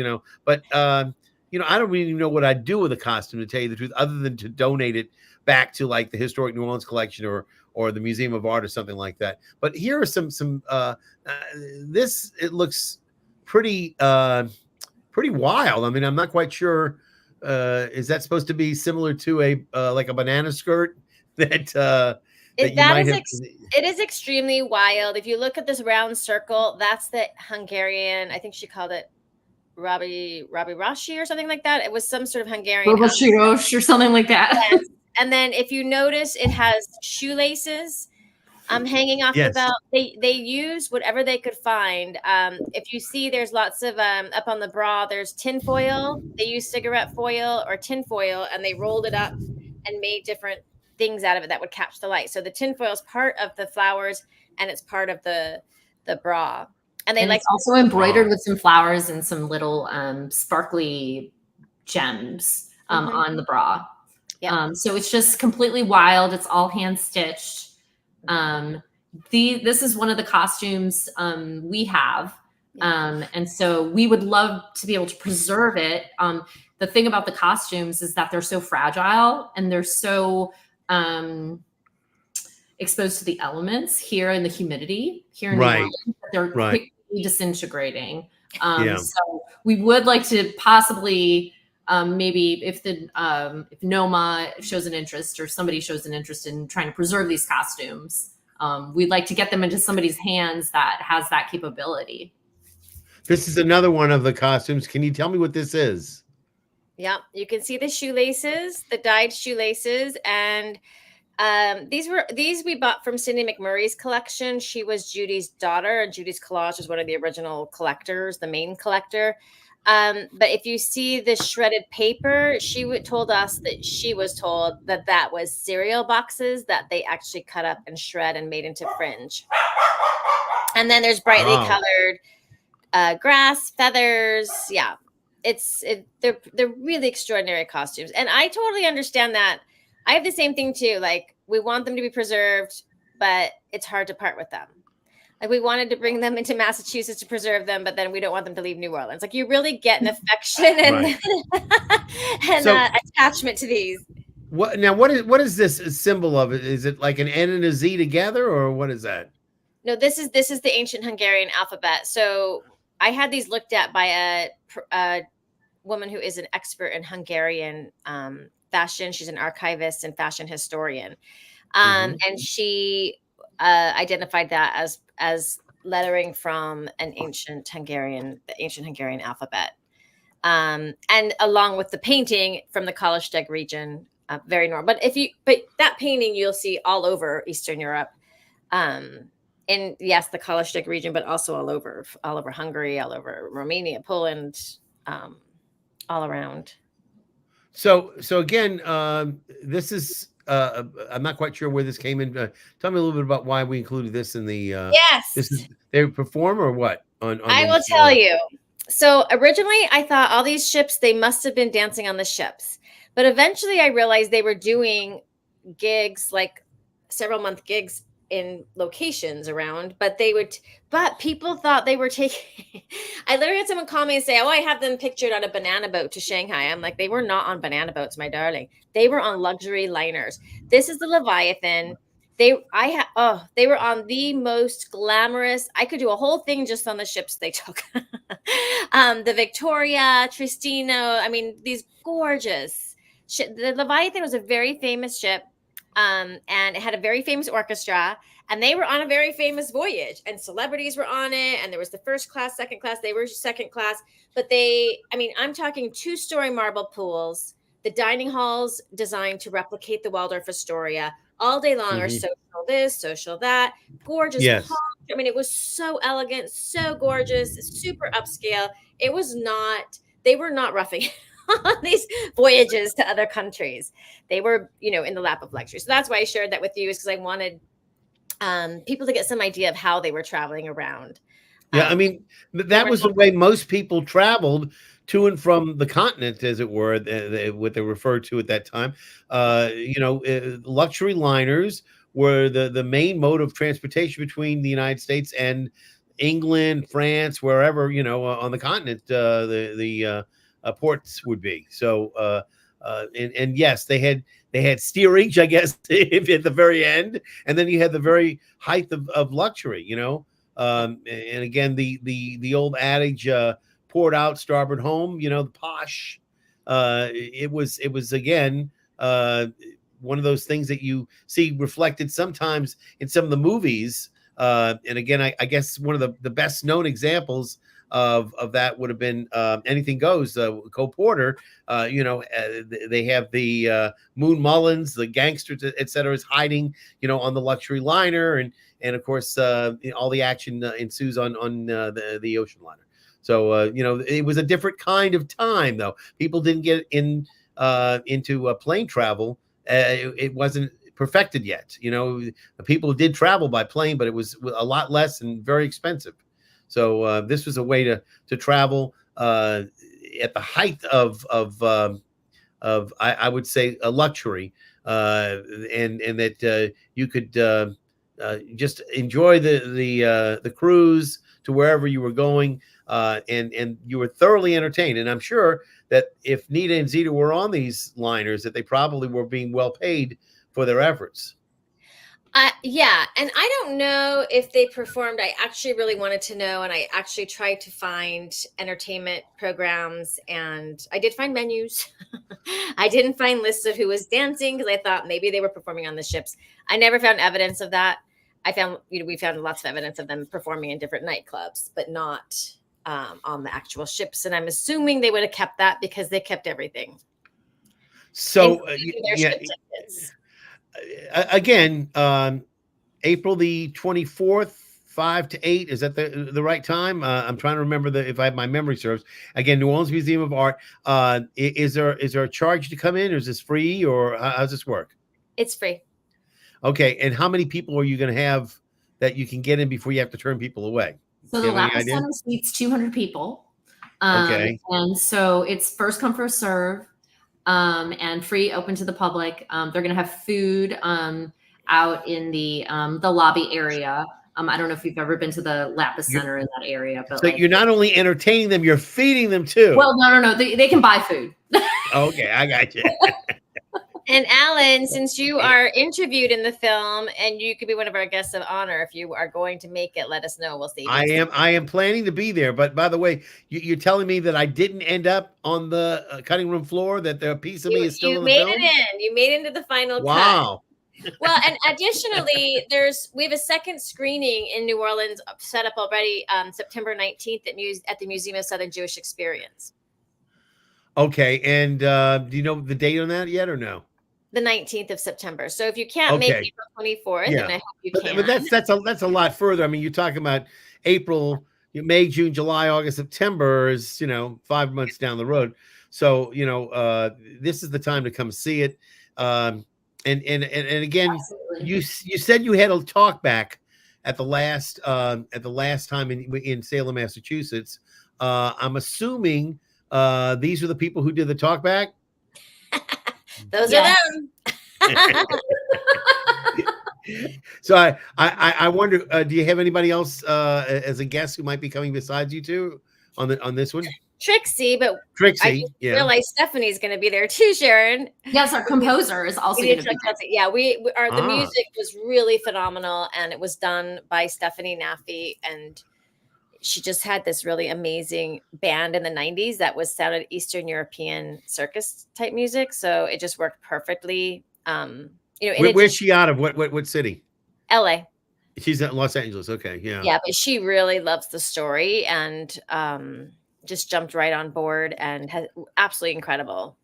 but I don't really know what I'd do with a costume, to tell you the truth, other than to donate it back to like the Historic New Orleans Collection or the Museum of Art or something like that. But here are some it looks pretty wild. I mean, I'm not quite sure. Is that supposed to be similar to a like a banana skirt that it is extremely wild. If you look at this round circle, that's the Hungarian, I think she called it Rabi Rashi or something like that. It was some sort of Hungarian or something like that. Yes. And then if you notice, it has shoelaces hanging off the belt. They use whatever they could find. If you see, there's lots of up on the bra, there's tin foil. They use cigarette foil or tin foil, and they rolled it up and made different things out of it that would catch the light. So the tin foil is part of the flowers, and it's part of the bra. And it's also embroidered with some flowers and some little sparkly gems on the bra. Yeah. So it's just completely wild. It's all hand stitched. This is one of the costumes we have. And so we would love to be able to preserve it. The thing about the costumes is that they're so fragile and they're so exposed to the elements here in the humidity here in New Orleans, they're quickly disintegrating. So we would like to possibly maybe if NOMA shows an interest or somebody shows an interest in trying to preserve these costumes, we'd like to get them into somebody's hands that has that capability. This is another one of the costumes. Can you tell me what this is? Yeah, you can see the shoelaces, the dyed shoelaces, and these we bought from Cindy McMurray's collection. She was Judy's daughter, and Judy's Collage was one of the original collectors, the main collector. But if you see the shredded paper, she told us that she was told that was cereal boxes that they actually cut up and shred and made into fringe. And then there's brightly colored grass, feathers. Yeah, they're really extraordinary costumes. And I totally understand that. I have the same thing too. Like, we want them to be preserved, but it's hard to part with them. Like, we wanted to bring them into Massachusetts to preserve them, but then we don't want them to leave New Orleans. Like, you really get an affection and attachment to these. What is this a symbol of? Is it like an N and a Z together, or what is that? No, this is the ancient Hungarian alphabet. So I had these looked at by a woman who is an expert in Hungarian fashion. She's an archivist and fashion historian. And she identified that as lettering from the ancient Hungarian alphabet. And along with the painting from the Kalisteg region, very normal. But that painting you'll see all over Eastern Europe. And yes, the Kalisteg region, but also all over Hungary, all over Romania, Poland, all around. So again, this is I'm not quite sure where this came in. Tell me a little bit about why we included this in the. Yes. This is they perform or what? I will tell you. So originally I thought all these ships, they must have been dancing on the ships. But eventually I realized they were doing gigs, like several month gigs in locations around, but people thought they were taking, I literally had someone call me and say, oh, I have them pictured on a banana boat to Shanghai. I'm like, they were not on banana boats, my darling. They were on luxury liners. This is the Leviathan. They were on the most glamorous. I could do a whole thing just on the ships they took. The Victoria, Tristino. I mean, these gorgeous. The Leviathan was a very famous ship, and it had a very famous orchestra, and they were on a very famous voyage, and celebrities were on it, and there was the first class, second class. They were second class, but I'm talking 2-story marble pools, the dining halls designed to replicate the Waldorf Astoria all day long, or social this, social that, gorgeous. Yes. I mean, it was so elegant, so gorgeous, super upscale. They were not roughing on these voyages to other countries. They were, in the lap of luxury. So that's why I shared that with you, is because I wanted people to get some idea of how they were traveling around. Yeah, I mean, that was the way most people traveled to and from the continent, as it were, what they referred to at that time. Luxury liners were the main mode of transportation between the United States and England, France, wherever, on the continent, the ports would be. So, and yes, they had steerage, I guess, at the very end, and then you had the very height of luxury, and again, the old adage, port out, starboard home, the posh. It was again one of those things that you see reflected sometimes in some of the movies. And again, I guess one of the best known examples of that would have been Anything Goes. Cole Porter, they have the Moon Mullins, the gangsters, etc., is hiding, on the luxury liner, and of course, all the action ensues on the ocean liner. So it was a different kind of time, though. People didn't get into plane travel. It wasn't perfected yet. People did travel by plane, but it was a lot less and very expensive. So this was a way to travel at the height of I would say a luxury, and that you could just enjoy the cruise to wherever you were going, and you were thoroughly entertained. And I'm sure that if Nita and Zita were on these liners, that they probably were being well paid for their efforts. Yeah, and I don't know if they performed. I actually really wanted to know, and I actually tried to find entertainment programs, and I did find menus. I didn't find lists of who was dancing, because I thought maybe they were performing on the ships. I never found evidence of that. We found lots of evidence of them performing in different nightclubs, but not on the actual ships. And I'm assuming they would have kept that because they kept everything. So yeah. Again, April the 24th, 5 to 8. Is that the right time? I'm trying to remember if I have my memory serves. Again, New Orleans Museum of Art. Is there a charge to come in, or is this free, or how does this work? It's free. Okay, and how many people are you going to have that you can get in before you have to turn people away? So the Lapis Center seats 200 people. Okay. And so it's first come, first serve. And free, open to the public. They're going to have food out in the lobby area. I don't know if you've ever been to the Lapis Center in that area, but so you're not only entertaining them, you're feeding them too. Well, no. They can buy food. Okay, I got you. And Alan, since you are interviewed in the film, and you could be one of our guests of honor, if you are going to make it, let us know. We'll see. I am planning to be there. But by the way, you're telling me that I didn't end up on the cutting room floor, that the piece of me is still in the film? You made it into the final cut. Wow. Well, and additionally, we have a second screening in New Orleans set up already, September 19th at the Museum of Southern Jewish Experience. Okay, and do you know the date on that yet, or no? The 19th of September. So if you can't make April 24th, then I hope you can. But that's a lot further. I mean, you're talking about April, May, June, July, August, September is 5 months down the road. So this is the time to come see it. And again, absolutely. You said you had a talk back at the last time in Salem, Massachusetts. I'm assuming these are the people who did the talkback. Those are them. So I wonder, do you have anybody else as a guest who might be coming besides you two on this one? Trixie, but Trixie, I just realized Stephanie's going to be there too, Sharon. Yes, our composer is also going to be there. Yeah, the music was really phenomenal, and it was done by Stephanie Naffy, and she just had this really amazing band in the 90s that sounded Eastern European circus type music, so it just worked perfectly. Where's she out of? What city? LA. She's at Los Angeles. Okay, yeah. Yeah, but she really loves the story and just jumped right on board and has absolutely incredible.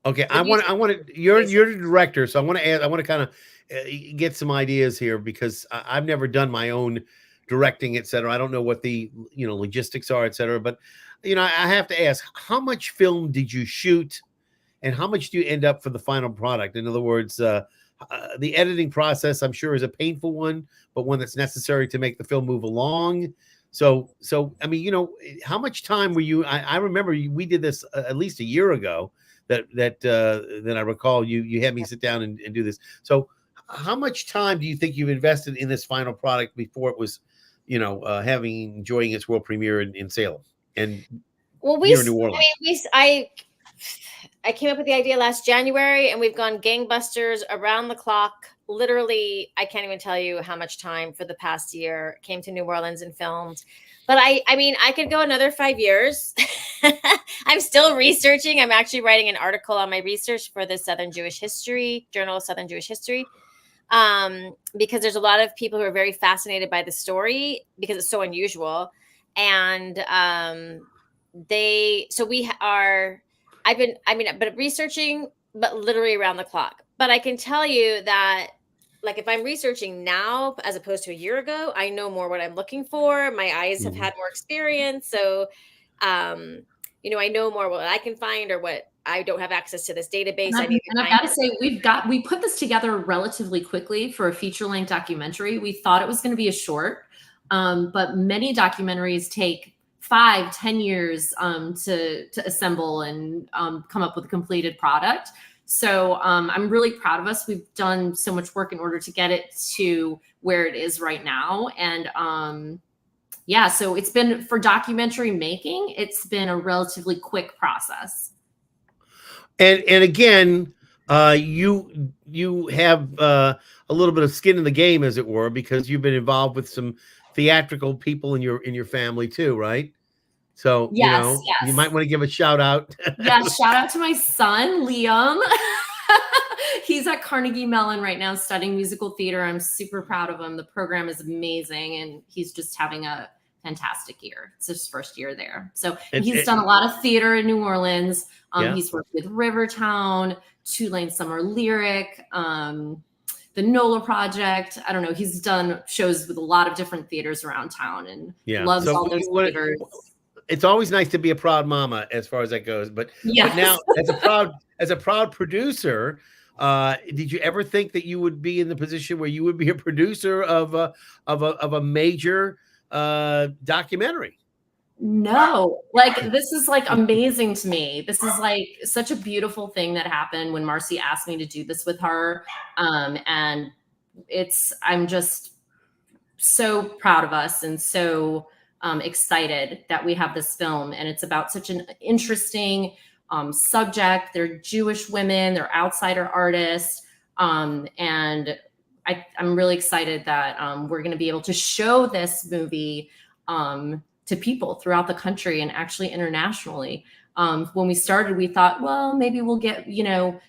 Okay, I want to. You're the director, so I want to kind of get some ideas here because I've never done my own directing, etc. I don't know what the logistics are, etc. But I have to ask, how much film did you shoot, and how much do you end up for the final product? In other words, the editing process, I'm sure, is a painful one, but one that's necessary to make the film move along. So I mean, how much time were you? I remember we did this at least a year ago. That I recall you had me sit down and do this. So how much time do you think you've invested in this final product before it was, enjoying its world premiere in Salem and here in New Orleans? I came up with the idea last January, and we've gone gangbusters around the clock. Literally, I can't even tell you how much time for the past year. Came to New Orleans and filmed. But I mean, I could go another 5 years. I'm still researching. I'm actually writing an article on my research for the Journal of Southern Jewish History, because there's a lot of people who are very fascinated by the story because it's so unusual. And but researching, but literally around the clock. But I can tell you that, like, if I'm researching now as opposed to a year ago, I know more what I'm looking for. My eyes have had more experience. So, I know more what I can find or what I don't have access to this database. And I've got to say, we put this together relatively quickly for a feature-length documentary. We thought it was going to be a short, but many documentaries take 5-10 years to assemble and come up with a completed product. So I'm really proud of us. We've done so much work in order to get it to where it is right now. And so it's been, for documentary making, it's been a relatively quick process. And again, you have a little bit of skin in the game, as it were, because you've been involved with some theatrical people in your family too, right? So, yes. You might want to give a shout out. Yeah, shout out to my son, Liam. He's at Carnegie Mellon right now studying musical theater. I'm super proud of him. The program is amazing, and he's just having a fantastic year. It's his first year there. So he's done a lot of theater in New Orleans. He's worked with Rivertown, Tulane Summer Lyric, the NOLA Project. I don't know. He's done shows with a lot of different theaters around town and loves all those theaters. It's always nice to be a proud mama as far as that goes. But now, as a proud producer, did you ever think that you would be in the position where you would be a producer of a major documentary? No, like, this is like amazing to me. This is like such a beautiful thing that happened when Marci asked me to do this with her. And I'm just so proud of us and so excited that we have this film, and it's about such an interesting subject. They're Jewish women, they're outsider artists. And I'm really excited that we're going to be able to show this movie to people throughout the country and actually internationally. When we started, we thought, well, maybe we'll get,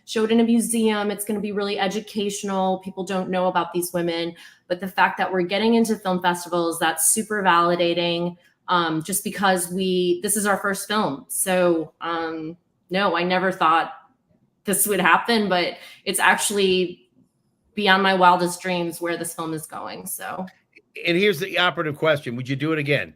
show it in a museum. It's going to be really educational. People don't know about these women. But the fact that we're getting into film festivals, that's super validating, just because this is our first film. So no, I never thought this would happen, but it's actually beyond my wildest dreams where this film is going. So, and here's the operative question: would you do it again?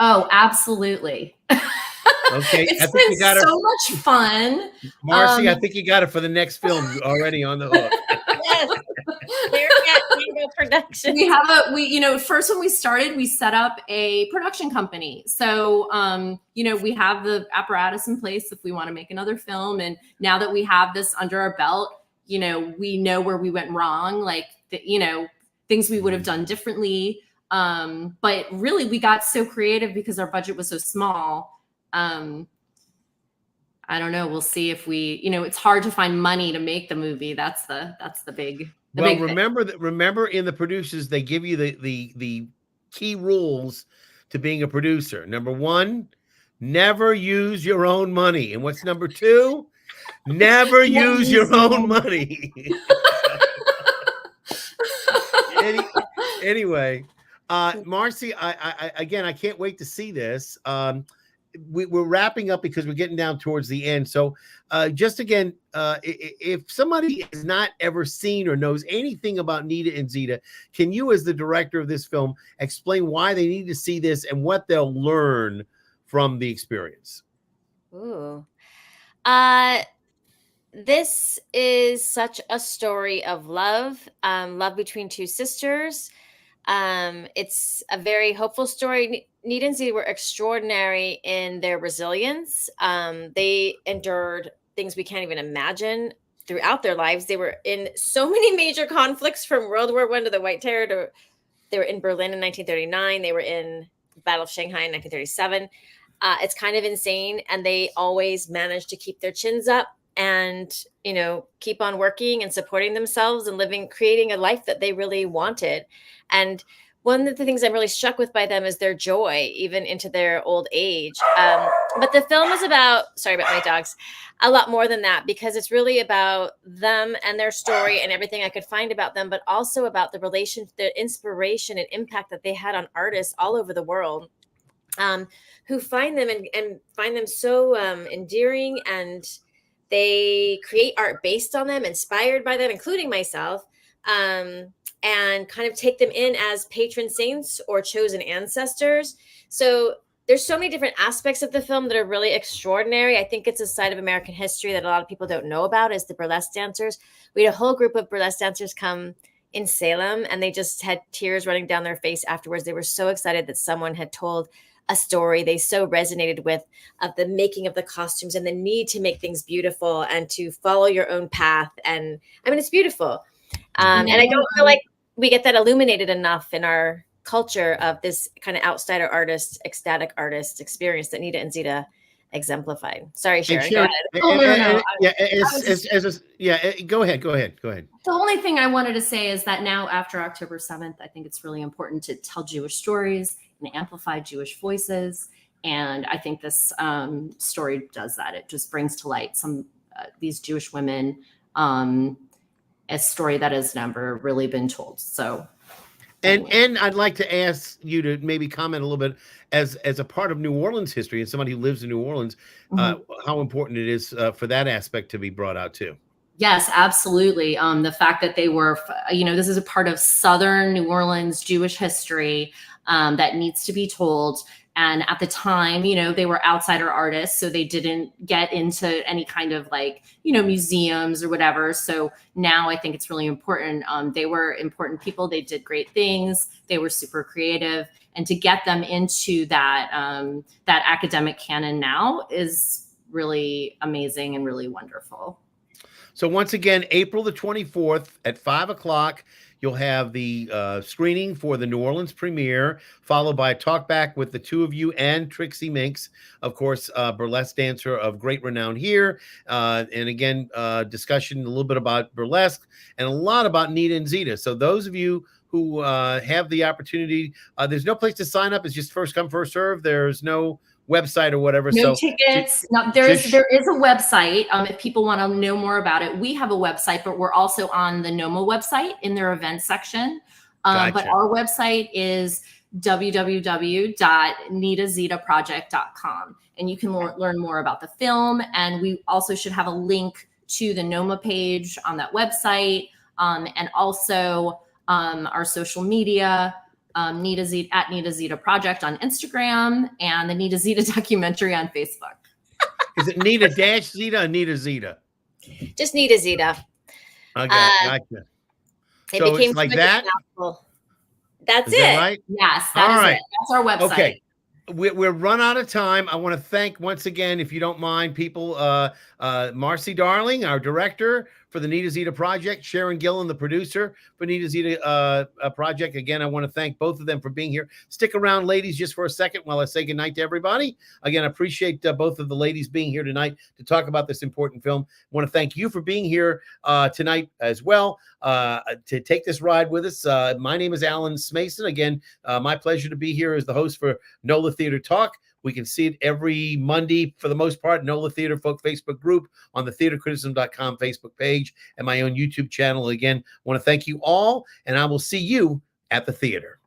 Oh, absolutely. Okay, it's been so much fun, Marci. I think you got it for the next film already on the hook. Yes, No production. First when we started, we set up a production company. So, we have the apparatus in place if we want to make another film. And now that we have this under our belt, we know where we went wrong, like, things we would have done differently. But really we got so creative because our budget was so small. I don't know. We'll see if it's hard to find money to make the movie. That's the big. Remember in the producers, they give you the key rules to being a producer. Number 1, never use your own money. And what's number 2? Never use your own money. Anyway, Marci, I can't wait to see this. We're wrapping up because we're getting down towards the end. So just again, if somebody has not ever seen or knows anything about Nita and Zita, can you, as the director of this film, explain why they need to see this and what they'll learn from the experience? Ooh. This is such a story of love, love between two sisters. It's a very hopeful story. Nita and Zita were extraordinary in their resilience. They endured things we can't even imagine throughout their lives. They were in so many major conflicts, from World War I to the White Terror. They were in Berlin in 1939. They were in the Battle of Shanghai in 1937. It's kind of insane. And they always managed to keep their chins up and, keep on working and supporting themselves and creating a life that they really wanted. And one of the things I'm really struck with by them is their joy, even into their old age. But the film is sorry about my dogs, a lot more than that, because it's really about them and their story and everything I could find about them, but also about the inspiration and impact that they had on artists all over the world, who find them and find them so endearing, and they create art based on them, inspired by them, including myself. And kind of take them in as patron saints or chosen ancestors. So there's so many different aspects of the film that are really extraordinary. I think it's a side of American history that a lot of people don't know about, is the burlesque dancers. We had a whole group of burlesque dancers come in Salem, and they just had tears running down their face afterwards. They were so excited that someone had told a story they so resonated with, of the making of the costumes and the need to make things beautiful and to follow your own path. And I mean, it's beautiful. And I don't feel like we get that illuminated enough in our culture of this kind of outsider artist, ecstatic artist experience that Nita and Zita exemplified. Sorry, Sharon. Go ahead. Go ahead. The only thing I wanted to say is that now, after October 7th, I think it's really important to tell Jewish stories and amplify Jewish voices. And I think this story does that. It just brings to light these Jewish women, a story that has never really been told. So, and I'd like to ask you to maybe comment a little bit as a part of New Orleans history and somebody who lives in New Orleans, how important it is for that aspect to be brought out too. Yes, absolutely. The fact that they were, this is a part of Southern New Orleans Jewish history that needs to be told. And at the time, they were outsider artists, so they didn't get into any kind of museums or whatever. So now I think it's really important. They were important people. They did great things. They were super creative. And to get them into that academic canon now is really amazing and really wonderful. So once again, April the 24th at 5:00, you'll have the screening for the New Orleans premiere, followed by a talk back with the two of you and Trixie Minks, of course, burlesque dancer of great renown here. And again, discussion a little bit about burlesque and a lot about Nita and Zita. So those of you who have the opportunity, there's no place to sign up. It's just first come, first serve. There's no website or whatever. No tickets. No, there is a website. If people want to know more about it, we have a website, but we're also on the NOMA website in their events section. Gotcha. But our website is www.nitazitaproject.com, and you can learn more about the film. And we also should have a link to the NOMA page on that website, and also our social media. Nita Zita at Nita Zita Project on Instagram, and the Nita Zita documentary on Facebook. Is it Nita Zita or Nita Zita? Just Nita Zita. Okay, gotcha. It So became it's like such a that. mouthful. That's Is it. that right? Yes, All that is right. it. That's our website. Okay. We're run out of time. I want to thank once again, if you don't mind, people, Marci Darling, our director for the Nita Zita project, Sharon Gillen, the producer for Nita Zita project. Again, I want to thank both of them for being here. Stick around, ladies, just for a second while I say goodnight to everybody. Again, I appreciate both of the ladies being here tonight to talk about this important film. I want to thank you for being here tonight as well, to take this ride with us. My name is Alan Smason. Again, my pleasure to be here as the host for NOLA Theater Talk. We can see it every Monday, for the most part, NOLA Theater Folk Facebook group, on the theatercriticism.com Facebook page, and my own YouTube channel. Again, I want to thank you all, and I will see you at the theater.